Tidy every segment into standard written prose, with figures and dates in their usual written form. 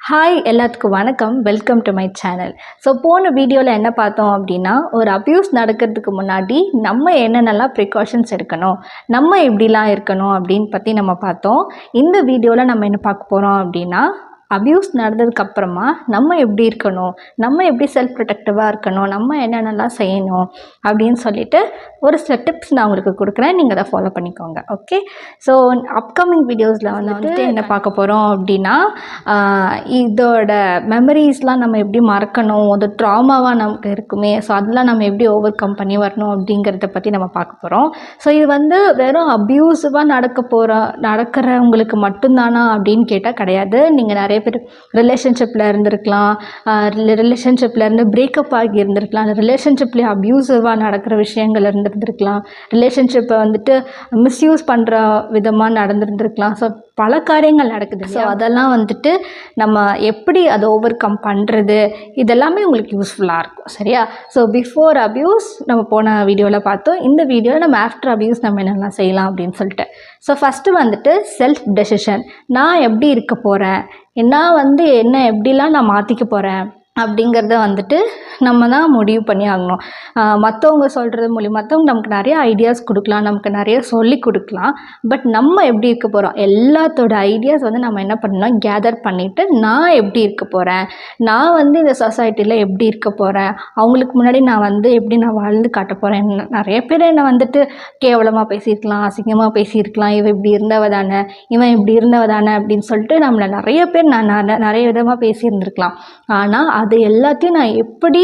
Hi எல்லாத்துக்கும் வணக்கம். Welcome to my channel. So போன வீடியோவில் என்ன பார்த்தோம் அப்படின்னா, ஒரு அப்யூஸ் நடக்கிறதுக்கு முன்னாடி நம்ம என்னென்னலாம் ப்ரிகாஷன்ஸ் எடுக்கணும், நம்ம எப்படிலாம் இருக்கணும் அப்படின்னு பற்றி நம்ம பார்த்தோம். இந்த வீடியோவில் நம்ம என்ன பார்க்க போகிறோம் அப்படின்னா, அப்யூஸ் நடந்ததுக்கப்புறமா நம்ம எப்படி இருக்கணும், நம்ம எப்படி செல்ஃப் ப்ரொடெக்டிவாக இருக்கணும், நம்ம என்னென்னலாம் செய்யணும் அப்படின்னு சொல்லிட்டு ஒரு சில டிப்ஸ் நான் உங்களுக்கு கொடுக்குறேன். நீங்கள் அதை ஃபாலோ பண்ணிக்கோங்க. ஓகே. ஸோ அப்கமிங் வீடியோஸில் வந்துட்டு என்ன பார்க்க போகிறோம் அப்படின்னா, இதோட மெமரிஸ்லாம் நம்ம எப்படி மறக்கணும், அது ட்ராமாவாக நமக்கு இருக்குமே, ஸோ அதெல்லாம் நம்ம எப்படி ஓவர் கம் பண்ணி வரணும் அப்படிங்கிறத பற்றி நம்ம பார்க்க போகிறோம். ஸோ இது வந்து வெறும் அப்யூசிவாக நடக்கிறவங்களுக்கு மட்டும்தானா அப்படின்னு கேட்டால் கிடையாது. நீங்கள் நிறைய பேர் ரிலேஷன்ஷிப்பில் இருந்திருக்கலாம், ரிலேஷன்ஷிப்பில் இருந்து பிரேக்கப் ஆகி இருந்திருக்கலாம், ரிலேஷன்ஷிப்லேயே அப்யூசிவாக நடக்கிற விஷயங்கள் இருந்திருக்கலாம், ரிலேஷன்ஷிப்பை வந்துட்டு மிஸ்யூஸ் பண்ணுற விதமாக நடந்திருந்திருக்கலாம். ஸோ பல காரியங்கள் நடக்குது. ஸோ அதெல்லாம் வந்துட்டு நம்ம எப்படி அதை ஓவர் கம் பண்ணுறது, இதெல்லாமே உங்களுக்கு யூஸ்ஃபுல்லாக இருக்கும். சரியா? ஸோ பிஃபோர் அப்யூஸ் நம்ம போன வீடியோவில் பார்த்தோம். இந்த வீடியோவில் நம்ம ஆஃப்டர் அப்யூஸ் நம்ம என்னெல்லாம் செய்யலாம் அப்படின்னு சொல்லிட்டு. ஸோ ஃபஸ்ட்டு வந்துட்டு செல்ஃப் டெசிஷன். நான் எப்படி இருக்க போகிறேன், நான் வந்து என்ன எப்படிலாம் நான் மாற்றிக்க போகிறேன் அப்படிங்கிறத வந்துட்டு நம்ம தான் முடிவு பண்ணி ஆகணும். மற்றவங்க சொல்கிறது மூலிமா மற்றவங்க நமக்கு நிறைய ஐடியாஸ் கொடுக்கலாம், நமக்கு நிறைய சொல்லி கொடுக்கலாம். பட் நம்ம எப்படி இருக்க போகிறோம், எல்லாத்தோட ஐடியாஸ் வந்து நம்ம என்ன பண்ணணும், கேதர் பண்ணிவிட்டு நான் எப்படி இருக்க போகிறேன், நான் வந்து இந்த சொசைட்டியில் எப்படி இருக்க போகிறேன், அவங்களுக்கு முன்னாடி நான் வந்து எப்படி நான் வாழ்ந்து காட்ட போகிறேன். நிறைய பேர் என்னை வந்துட்டு கேவலமாக பேசியிருக்கலாம், அசிங்கமாக பேசியிருக்கலாம், இவன் இப்படி இருந்தவ தானே, இவன் இப்படி இருந்தவ தானே அப்படின்னு சொல்லிட்டு நம்மளை நிறைய பேர் நான் நிறைய விதமாக பேசியிருந்துருக்கலாம். ஆனால் அது எல்லாத்தையும் நான் எப்படி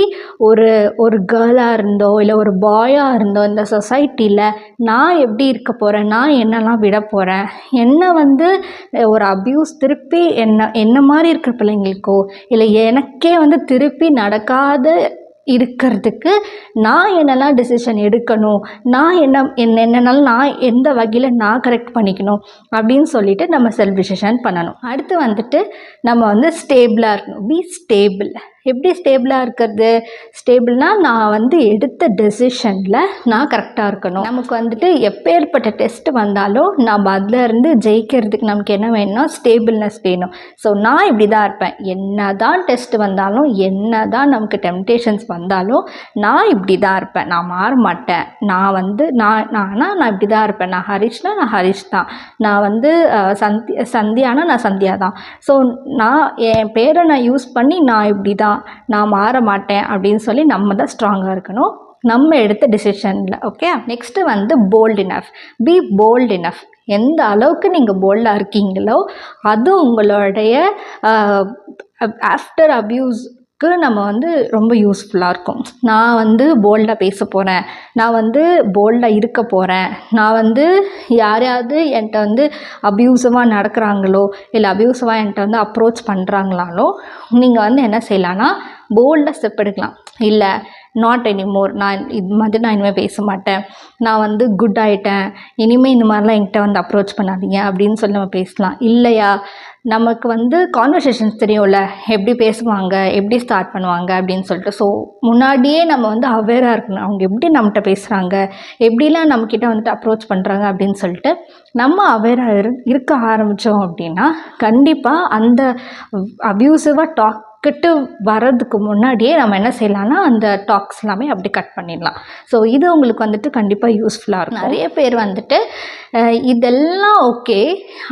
ஒரு கேர்ளாக இருந்தோ இல்லை ஒரு பாயாக இருந்தோ இந்த சொசைட்டியில் நான் எப்படி இருக்க போகிறேன், நான் என்னெல்லாம் விட போகிறேன், என்ன வந்து ஒரு அப்யூஸ் திருப்பி என்ன மாதிரி இருக்கிற பிள்ளைங்களுக்கோ இல்லை எனக்கே வந்து திருப்பி நடக்காத இருக்கிறதுக்கு நான் என்னெல்லாம் டெசிஷன் எடுக்கணும், நான் என்னென்னாலும் நான் எந்த வகையில் நான் கரெக்ட் பண்ணிக்கணும் அப்படின்னு சொல்லிட்டு நம்ம செல்ஃப் டெசிஷன் பண்ணணும். அடுத்து வந்துட்டு நம்ம வந்து ஸ்டேபிளாக இருக்கணும். B stable. எப்படி ஸ்டேபிளாக இருக்கிறது? ஸ்டேபிள்னால் நான் வந்து எடுத்த டெசிஷனில் நான் கரெக்டாக இருக்கணும். நமக்கு வந்துட்டு எப்பேற்பட்ட டெஸ்ட் வந்தாலும் நம்ம அதில் இருந்து ஜெயிக்கிறதுக்கு நமக்கு என்ன வேணும்னா ஸ்டேபிள்னஸ் வேணும். ஸோ நான் இப்படி தான் இருப்பேன், என்ன தான் டெஸ்ட் வந்தாலும், என்ன தான் நமக்கு டெம்டேஷன்ஸ் வந்தாலும் நான் இப்படி தான் இருப்பேன், நான் மாற மாட்டேன். நான் வந்து நான் இப்படி தான் இருப்பேன். நான் ஹரிஷ்னா நான் ஹரிஷ் தான், நான் வந்து சந்தியானா நான் சந்தியா தான். ஸோ நான் என் பேரை நான் யூஸ் பண்ணி நான் இப்படி தான், நான் மாற மாட்டேன் அப்படின்னு சொல்லி நம்ம தான் ஸ்ட்ராங்காக இருக்கணும் நம்ம எடுத்த டிசிஷனில். ஓகே. நெக்ஸ்ட்டு வந்து bold enough. Be bold enough. எந்த அளவுக்கு நீங்கள் போல்டாக இருக்கீங்களோ அது உங்களுடைய ஆஃப்டர் அப்யூஸ்க்கு நம்ம வந்து ரொம்ப யூஸ்ஃபுல்லாக இருக்கும். நான் வந்து போல்டாக பேச போகிறேன், நான் வந்து போல்டாக இருக்க போகிறேன், நான் வந்து யாரையாவது என்கிட்ட வந்து அப்யூசிவாக நடக்கிறாங்களோ இல்லை அப்யூசிவாக என்கிட்ட வந்து அப்ரோச் பண்ணுறாங்களாலோ நீங்கள் வந்து என்ன செய்யலான்னா போல்டாக ஸ்டெப் எடுக்கலாம். இல்லை நாட் எனிமோர், நான் இது மாதிரி நான் இனிமேல் பேச மாட்டேன், நான் வந்து குட் ஆகிட்டேன், இனிமேல் இந்த மாதிரிலாம் என்கிட்ட வந்து அப்ரோச் பண்ணாதீங்க அப்படின்னு சொல்லி நம்ம பேசலாம். இல்லையா, நமக்கு வந்து கான்வர்சேஷன்ஸ் தெரியும்ல, எப்படி பேசுவாங்க, எப்படி ஸ்டார்ட் பண்ணுவாங்க அப்படின்னு சொல்லிட்டு. ஸோ முன்னாடியே நம்ம வந்து அவேராக இருக்கணும், அவங்க எப்படி நம்மகிட்ட பேசுகிறாங்க, எப்படிலாம் நம்மக்கிட்ட வந்துட்டு அப்ரோச் பண்ணுறாங்க அப்படின்னு சொல்லிட்டு நம்ம அவேராக இருக்க ஆரம்பித்தோம் அப்படின்னா கண்டிப்பாக அந்த அப்யூசிவாக டாக்கிட்டு வர்றதுக்கு முன்னாடியே நம்ம என்ன செய்யலாம்னா அந்த டாக்ஸ் எல்லாமே அப்படி கட் பண்ணிடலாம். ஸோ இது உங்களுக்கு வந்துட்டு கண்டிப்பாக யூஸ்ஃபுல்லாக இருக்கும். நிறைய பேர் வந்துட்டு இதெல்லாம் ஓகே,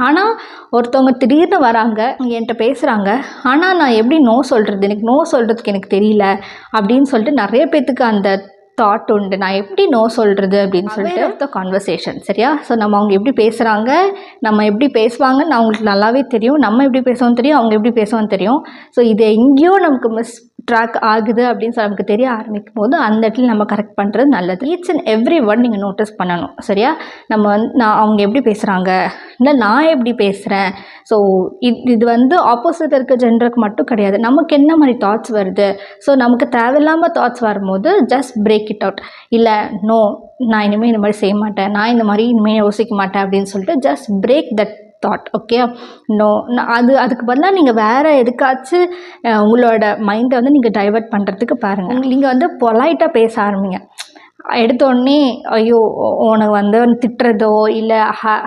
ஆனால் ஒருத்தவங்க திடீர்னு வராங்க என்கிட்ட பேசுகிறாங்க, ஆனால் நான் எப்படி நோ சொல்கிறது, எனக்கு நோ சொல்கிறதுக்கு எனக்கு தெரியல அப்படின்னு சொல்லிட்டு நிறைய பேர்த்துக்கு அந்த தாட் உண்டு, நான் எப்படி நோ சொல்கிறது அப்படின்னு சொல்லிட்டு கான்வர்சேஷன். சரியா? ஸோ நம்ம அவங்க எப்படி பேசுகிறாங்க, நம்ம எப்படி பேசுவாங்கன்னு அவங்களுக்கு நல்லாவே தெரியும், நம்ம எப்படி பேசுவோம் தெரியும், அவங்க எப்படி பேசுவோன்னு தெரியும். ஸோ இது எங்கேயோ நமக்கு மிஸ் ட்ராக் ஆகுது அப்படின்னு சொல்லி நமக்கு தெரிய ஆரம்பிக்கும் போது அந்த இடத்துல நம்ம கரெக்ட் பண்ணுறது நல்லது. ஈச் அண்ட் எவ்ரி ஒன் நீங்கள் நோட்டீஸ் பண்ணணும். சரியா? நம்ம வந்து அவங்க எப்படி பேசுகிறாங்க, இல்லை நான் எப்படி பேசுகிறேன். ஸோ இது வந்து ஆப்போசிட் இருக்க ஜெண்டருக்கு மட்டும் கிடையாது, நமக்கு என்ன மாதிரி தாட்ஸ் வருது. ஸோ நமக்கு தேவையில்லாமல் தாட்ஸ் வரும்போது ஜஸ்ட் பிரேக் இட் அவுட். இல்லை நோ, நான் இனிமேல் இந்த மாதிரி செய்ய மாட்டேன், நான் இந்த மாதிரி இனிமேல் யோசிக்க மாட்டேன் அப்படின்னு சொல்லிட்டு just break that thought. Okay. No, அதுக்கு பதிலாக நீங்கள் வேறு எதுக்காச்சும் உங்களோட மைண்டை வந்து நீங்கள் டைவர்ட் பண்ணுறதுக்கு பாருங்கள். நீங்கள் வந்து பொலைட்டாக பேச ஆரம்பிங்க. எடுத்த உடனே ஐயோ உனக்கு வந்து திட்டுறதோ இல்லை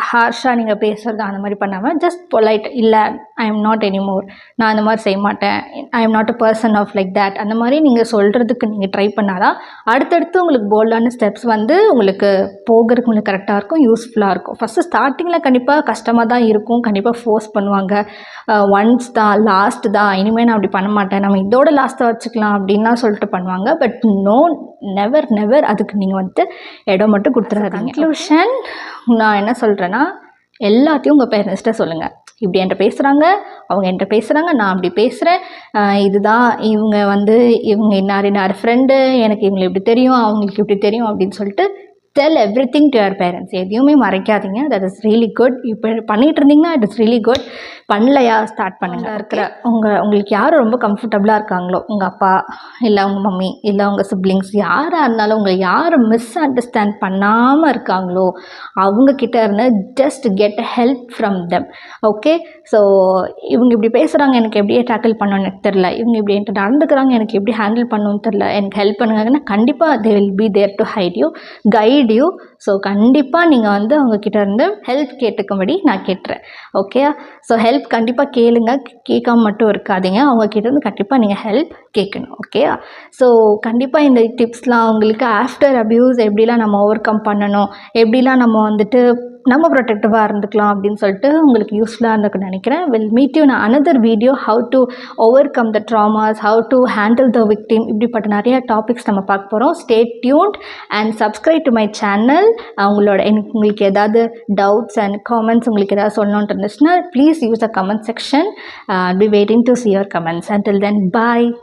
ஹார்ஷாக நீங்கள் பேசுகிறதோ அந்த மாதிரி பண்ணாமல் ஜஸ்ட் பொலைட், இல்லை ஐ எம் நாட் எனிமோர், நான் அந்த மாதிரி செய்ய மாட்டேன், I am not a person of like that, அந்த மாதிரி நீங்கள் சொல்கிறதுக்கு நீங்கள் ட்ரை பண்ணாதான் அடுத்தடுத்து உங்களுக்கு போல்டான ஸ்டெப்ஸ் வந்து உங்களுக்கு போகிறதுக்கு உங்களுக்கு கரெக்டாக இருக்கும், யூஸ்ஃபுல்லாக இருக்கும். ஃபஸ்ட்டு ஸ்டார்டிங்கில் கண்டிப்பாக கஷ்டமாக தான் இருக்கும், கண்டிப்பாக ஃபோர்ஸ் பண்ணுவாங்க, ஒன்ஸ் தான் லாஸ்ட் தான், இனிமேல் நான் அப்படி பண்ண மாட்டேன், நம்ம இதோட லாஸ்ட்டாக வச்சுக்கலாம் அப்படின்லாம் சொல்லிட்டு பண்ணுவாங்க. பட் நோ, நெவர் அதுக்கு நீங்கள் வந்து இடம் மட்டும் கொடுத்துறாதீங்க. கன்க்ளூஷன் நான் என்ன சொல்கிறேன்னா, எல்லாத்தையும் உங்கள் பேரண்ட்ஸ்கிட்ட சொல்லுங்கள். இப்படி என்கிட்ட பேசுகிறாங்க, அவங்க என்கிட்ட பேசுகிறாங்க, நான் அப்படி பேசுகிறேன், இதுதான் இவங்க இன்னார் ஃப்ரெண்டு, எனக்கு இவங்களை இப்படி தெரியும், அவங்களுக்கு இப்படி தெரியும் அப்படின்னு சொல்லிட்டு tell everything to your parents. எதையுமே மறைக்காதீங்க. That is really good. இப்போ பண்ணிகிட்டு இருந்தீங்கன்னா இட் இஸ் ரியலி குட். பண்ணலையா, ஸ்டார்ட் பண்ணுங்கள். இருக்கிற உங்களுக்கு யார் ரொம்ப கம்ஃபர்டபுளாக இருக்காங்களோ, உங்கள் அப்பா இல்லை உங்கள் மம்மி இல்லை உங்கள் சிப்ளிங்ஸ், யாராக இருந்தாலும் உங்களை யார் மிஸ் அண்டர்ஸ்டாண்ட் பண்ணாமல் இருக்காங்களோ அவங்கக்கிட்ட இருந்து just get help from them. Okay, so இவங்க இப்படி பேசுகிறாங்க, எனக்கு எப்படியே டேக்கிள் பண்ணணும்னு எனக்கு தெரில, இவங்க இப்படி என்கிட்ட நடந்துக்கிறாங்க, எனக்கு எப்படி ஹேண்டில் பண்ணணும்னு தெரில, எனக்கு ஹெல்ப் பண்ணுங்கன்னா கண்டிப்பாக they will be there to guide you. So கண்டிப்பாக நீங்கள் வந்து அவங்கக்கிட்ட இருந்து ஹெல்ப் கேட்டுக்கும்படி நான் கேட்டுறேன். ஓகே, ஸோ ஹெல்ப் கண்டிப்பாக கேளுங்க, கேட்காம மட்டும் இருக்காதீங்க, அவங்கக்கிட்ட இருந்து கண்டிப்பாக நீங்கள் ஹெல்ப் கேட்கணும். ஓகே, ஸோ கண்டிப்பாக இந்த டிப்ஸ்லாம் உங்களுக்கு ஆஃப்டர் அப்யூஸ் எப்படிலாம் நம்ம ஓவர் கம் பண்ணணும், எப்படிலாம் நம்ம வந்துட்டு நம்ம ப்ரொடெக்டிவாக இருந்துக்கலாம் அப்படின்னு சொல்லிட்டு உங்களுக்கு யூஸ்ஃபுல்லாக இருந்துக்குன்னு நினைக்கிறேன். Will meet you in another video, how to over come the dramas, how to handle the victim, இப்படிப்பட்ட நிறைய டாபிக்ஸ் நம்ம பார்க்க போகிறோம். Stay tuned and subscribe to my channel. உங்களுக்கு ஏதாவது டவுட்ஸ் அண்ட் காமெண்ட்ஸ் உங்களுக்கு ஏதாவது சொல்லணுன்ட்டு இருந்துச்சுன்னா please use the comment section. I'll be waiting to see your comments. Until then, bye.